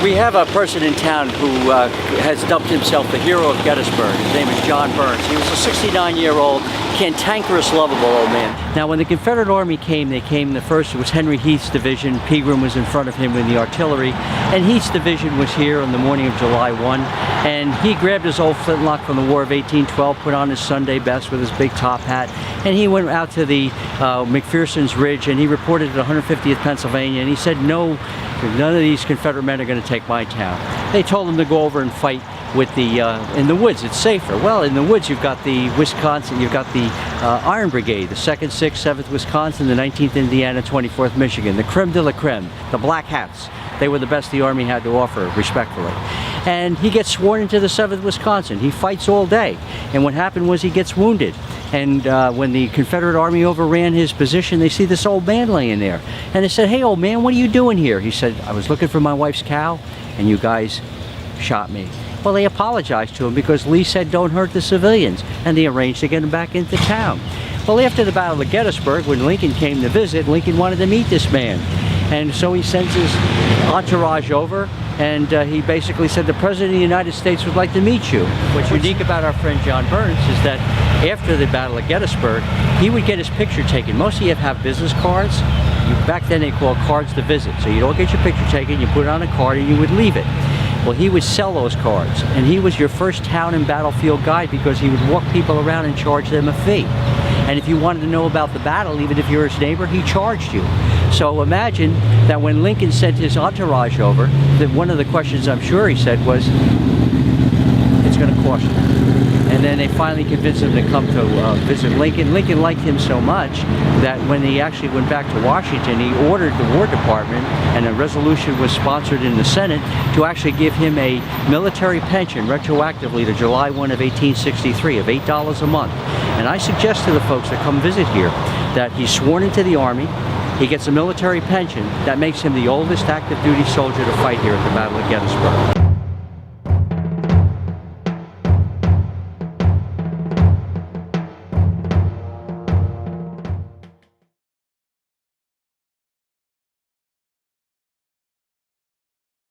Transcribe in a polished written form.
We have a person in town who has dubbed himself the hero of Gettysburg. His name is John Burns. He was a 69-year-old, cantankerous, lovable old man. Now, when the Confederate Army came, they came the first. It was Henry Heath's division. Pegram was in front of him with the artillery. And Heath's division was here on the morning of July 1. And he grabbed his old flintlock from the War of 1812, put on his Sunday best with his big top hat, and he went out to the McPherson's Ridge, and he reported at 150th Pennsylvania, and he said, no, none of these Confederate men are going to take my town. They told him to go over and fight with the in the woods. It's safer. Well, in the woods you've got the Wisconsin, you've got the Iron Brigade, the 2nd, 6th, 7th Wisconsin, the 19th Indiana, 24th Michigan, the creme de la creme, the Black Hats. They were the best the Army had to offer, respectfully. And he gets sworn into the 7th Wisconsin. He fights all day. And what happened was he gets wounded. And when the Confederate Army overran his position, they see this old man laying there. And they said, "Hey, old man, what are you doing here?" He said, "I was looking for my wife's cow, and you guys shot me." Well, they apologized to him because Lee said, "Don't hurt the civilians." And they arranged to get him back into town. Well, after the Battle of Gettysburg, when Lincoln came to visit, Lincoln wanted to meet this man. And so he sends his entourage over, and he basically said, "The President of the United States would like to meet you." What's unique about our friend John Burns is that after the Battle of Gettysburg, he would get his picture taken. Most of you have business cards. Back then they called cards to visit. So you don't get your picture taken, you put it on a card and you would leave it. Well, he would sell those cards, and he was your first town and battlefield guide because he would walk people around and charge them a fee. And if you wanted to know about the battle, even if you were his neighbor, he charged you. So imagine that when Lincoln sent his entourage over, that one of the questions I'm sure he said was, "It's going to cost you." And then they finally convinced him to come to visit Lincoln. Lincoln liked him so much that when he actually went back to Washington, he ordered the War Department, and a resolution was sponsored in the Senate to actually give him a military pension retroactively to July 1 of 1863 of $8 a month. And I suggest to the folks that come visit here that he's sworn into the Army, he gets a military pension that makes him the oldest active duty soldier to fight here at the Battle of Gettysburg.